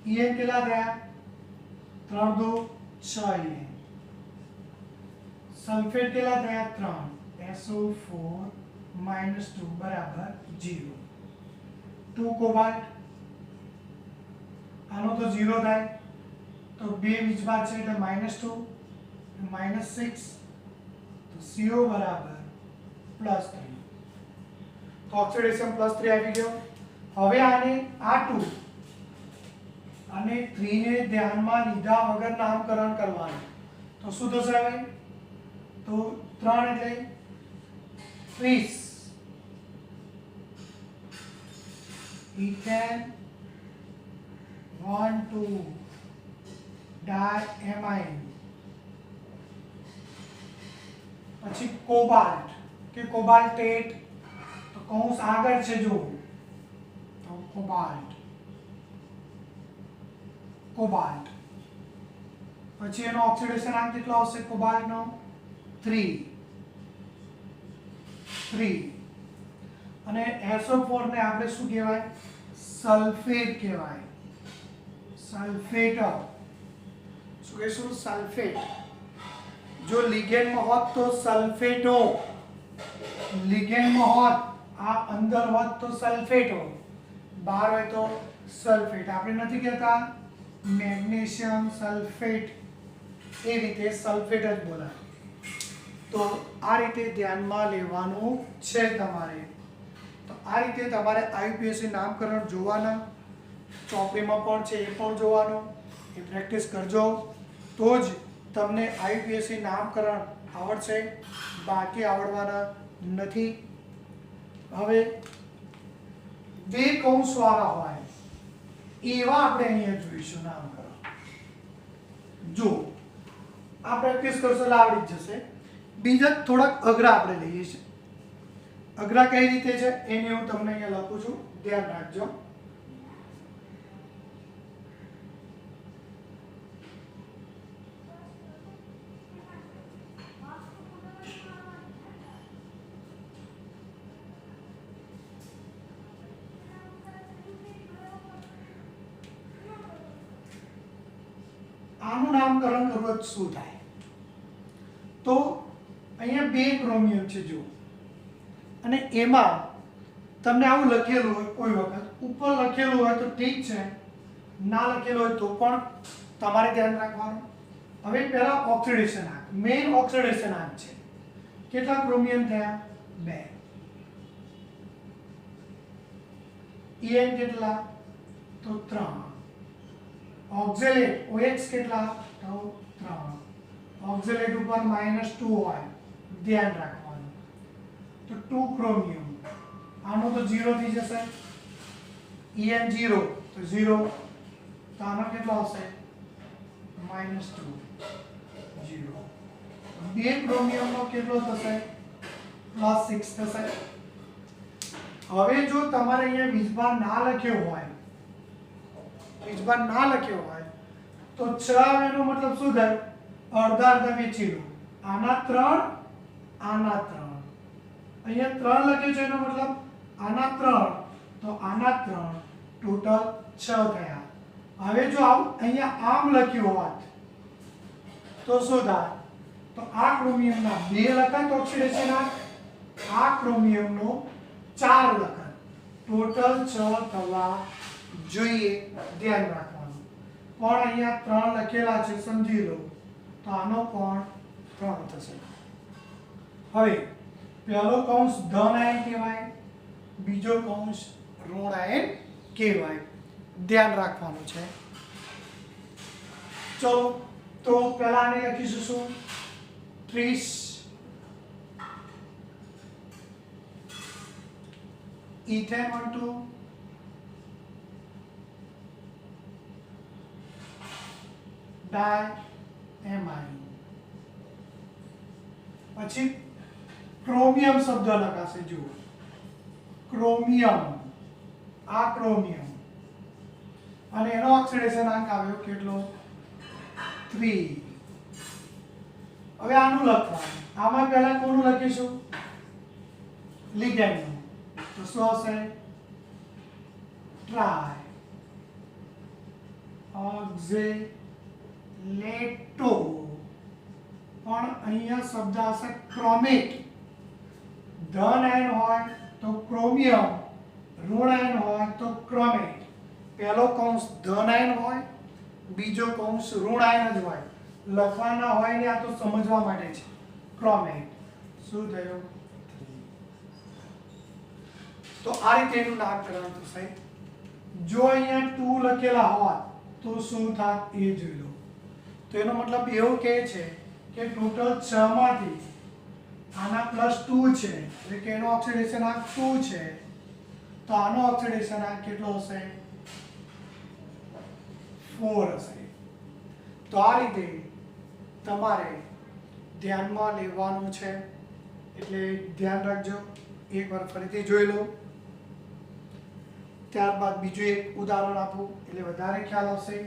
EN કેટલા થયા? 3 2 6 EN. સલ્ફેટ કેટલા થયા? 3. SO4 -2 બરાબર 0. 2 કોબાલ્ટ, આનો તો 0 થાય, તો 2 વીજભાર છે એટલે -2 -6, તો CO બરાબર +3. તો ઓક્સિડેશન +3 આવી ગયો. હવે આને આ 2 અને 3 ને ધ્યાનમાં લીધા વગર નામકરણ કરવાનું. તો શું થશે? હવે તો 3 એટલે 30 ઇથેન 1,2 ડાયમાઇન. પછી કોબાલ્ટ કે કોબાલ્ટેટ, તો કૌંસ આગળ છે જો, તો કોબાલ્ટ. કોબાલ્ટ પછી એનો ઓક્સિડેશન આંક કેટલો આવશે કોબાલ્ટનો? 3. અને SO4 ને આપણે શું કહેવાય? સલ્ફેટ કહેવાય. સલ્ફેટ. શું કહીશું? સલ્ફેટ. જો લિગેન્ડમાં હોત તો સલ્ફેટો, લિગેન્ડમાં હોત આ અંદર હોત તો સલ્ફેટો, બહાર હોય તો સલ્ફેટ. આપણે નથી કહેતા મેગ્નેશિયમ સલ્ફેટ, એ રીતે સલ્ફેટ જ બોલાય. તો આ રીતે ધ્યાનમાં લેવાનું છે તમારે. તો આ રીતે તમારે આઈયુપીએસસી નામકરણ જોવાના, ચોપડીમાં પણ છે એ પણ જોવાનું, એ પ્રેક્ટિસ કરજો તો જ તમને આઈયુપીએસસી નામકરણ આવડશે, બાકી આવડવાના નથી. હવે બે કૌંસવાળા હોય એવા આપણે અહીંયા જોઈશું નામકરણ. જો આ પ્રેક્ટિસ કરશો એટલે આવડી જ જશે. બીજા થોડાક અઘરા આપણે લઈએ છીએ. અઘરા કઈ રીતે છે એને હું તમને અહીંયા લખું છું, ધ્યાન રાખજો. આનું નામકરણ કરવું જ શું થાય? તો અહીંયા બે ક્રોમિયમ છે જો, અને એમાં તમને આવું લખેલું હોય, કોઈ વખત ઉપર લખેલું હોય તો ઠીક છે, ના લખેલું હોય તો પણ તમારે ધ્યાન રાખવાનું. હવે પહેલા ઓક્સિડેશન આંક, મેઇન ઓક્સિડેશન આંક છે. કેટલા ક્રોમિયમ થયા? 2. En કેટલા? તો 3. ઓક્ઝેલેટ OH કેટલા? તો 3. ઓક્ઝેલેટ ઉપર -2 હોય, ધ્યાન રાખવાનું. તો 2 ક્રોમિયમ, આનો તો 0 થઈ જશે. En 0 તો 0, તો આનો કેટલો આવશે? -2 0. 2 ક્રોમિયમનો કેટલો થશે? +6 થશે. હવે જો તમારે અહીંયા વીજભાર ના લખ્યો હોય, વીજભાર ના લખ્યો હોય તો 6 એનો મતલબ શું થાય? અડધા અડધા વેચી લો. આના 3, આના 3. અહીંયા 3 લખ્યું છે એનો મતલબ આના 3, તો આના 3, ટોટલ 6 થયા. હવે જો અહીંયા આમ લખ્યું હોત તો શું થાય? તો આ ક્રોમિયમના 2 લખાય તો ઓક્સિડેશન આ ક્રોમિયમનો 4 લખાય, ટોટલ 6 થવા જોઈએ, ધ્યાન રાખવાનું. પણ અહીંયા 3 લખેલા છે સમજી લો, તો આનો પણ 3 થશે. હવે પહેલો કૌંસ ધન આયન કહેવાય, બીજો કૌંસ ઋણ આયન કહેવાય, ધ્યાન રાખવાનું છે. ચલો તો પહેલા આને લખીશું શું? 30 ઈથેન 12 ડાયએમાઇન. પછી ક્રોમિયમ શબ્દ લખાશે. જુઓ ક્રોમિયમ, આ ક્રોમિયમ, અને એનો ઓક્સિડેશન આંક આવ્યો કેટલો? 3. હવે આનું લખવાનું. આમાં પહેલા કોનું લખીશું? લિગેન્ડનું. તો શું આવશે? ટ્રાય ઓક્ઝેલેટો. પણ અહીંયા શબ્દ આવશે ક્રોમેટ. ધન આયન હોય તો ક્રોમિયમ, ઋણ આયન હોય તો ક્રોમેટ. પહેલો કૌંસ ધન આયન હોય, બીજો કૌંસ ઋણ આયન જ હોય. લખવાના હોય ને, આ તો સમજવા માટે છે. ક્રોમેટ. શું થયું? તો આ રીતે એનું નામકરણ થશે. જો અહીંયા 2 લખેલા હોત તો શું થાત એ જોઈ લો. તો એનો મતલબ એવું કહે છે કે ટોટલ 6 માંથી આના +2 છે, એટલે કે એનો ઓક્સિડેશન આંક 2 છે, તો આનો ઓક્સિડેશન આંક કેટલો હશે? 4 હશે. તો આ રીતે તમારે ધ્યાનમાં લેવાનું છે, એટલે ધ્યાન રાખજો. એકવાર ફરીથી જોઈ લો, ત્યારબાદ બીજું એક ઉદાહરણ આપું એટલે વધારે ખ્યાલ આવશે.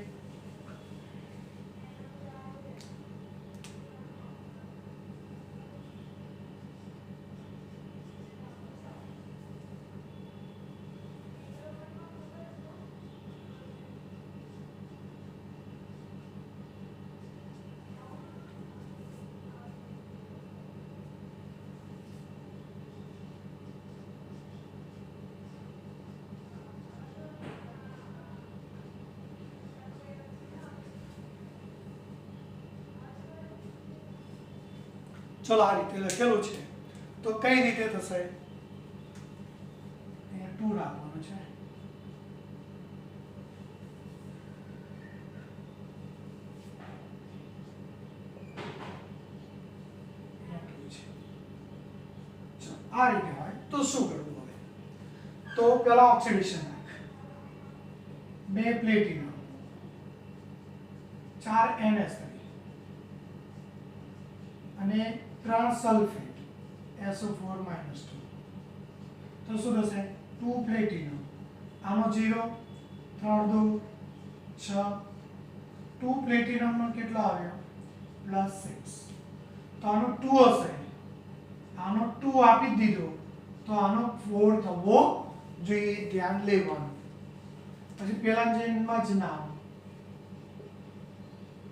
ચલો આ રીતે લખેલું છે તો કઈ રીતે થશે? અહીંયા 2 રાખવાનું છે. આ રીતે હોય તો શું કરવું હવે? તો પેલા ઓક્સિડેશન નાખ, 2 પ્લેટિનમ, 4 NH3 અને 3 સલ્ફેટ SO4 -2. તો શું થશે? 2 પ્લેટિનમ, આનો 0, 3 2 6, 2 પ્લેટિનમ નો કેટલો આવ્યો? +6. તો આનો 2 હશે, આનો 2 આપી દીધો તો આનો 4 થવો જોઈએ, ધ્યાન લેવાનું. પછી પેલા જેમાં જ નામ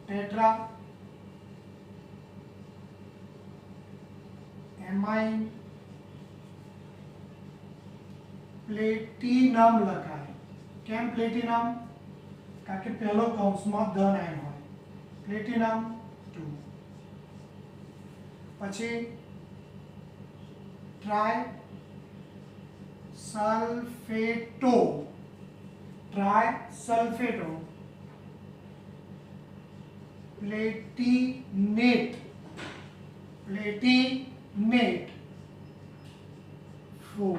ટેટ્રા એમાઇન પ્લેટિનમ લખાય. કેમ પ્લેટિનમ? કારણ કે પહેલો કૌંસમાં ધન આયન હોય. પ્લેટિનમ 2. પછી ટ્રાય સલ્ફેટો, ટ્રાય સલ્ફેટો પ્લેટિનેટ, પ્લેટિનેટ 4.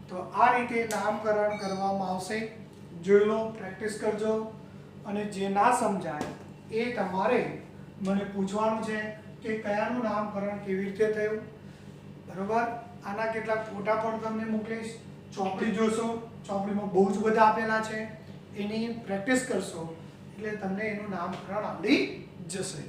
તો આ રીતે નામકરણ કરવામાં આવશે. જોઈ લો, પ્રેક્ટિસ કરજો, અને જે ના સમજાય એ તમારે મને પૂછવાનું છે કે કયાનું નામકરણ કેવી રીતે થયું. બરોબર? આના કેટલાક ફોટા પણ તમને મોકલીશ. ચોપડી જોશો, ચોપડીમાં બહુ જ બધા આપેલા છે, એની પ્રેક્ટિસ કરશો એટલે તમને એનું નામકરણ આવડી જશે.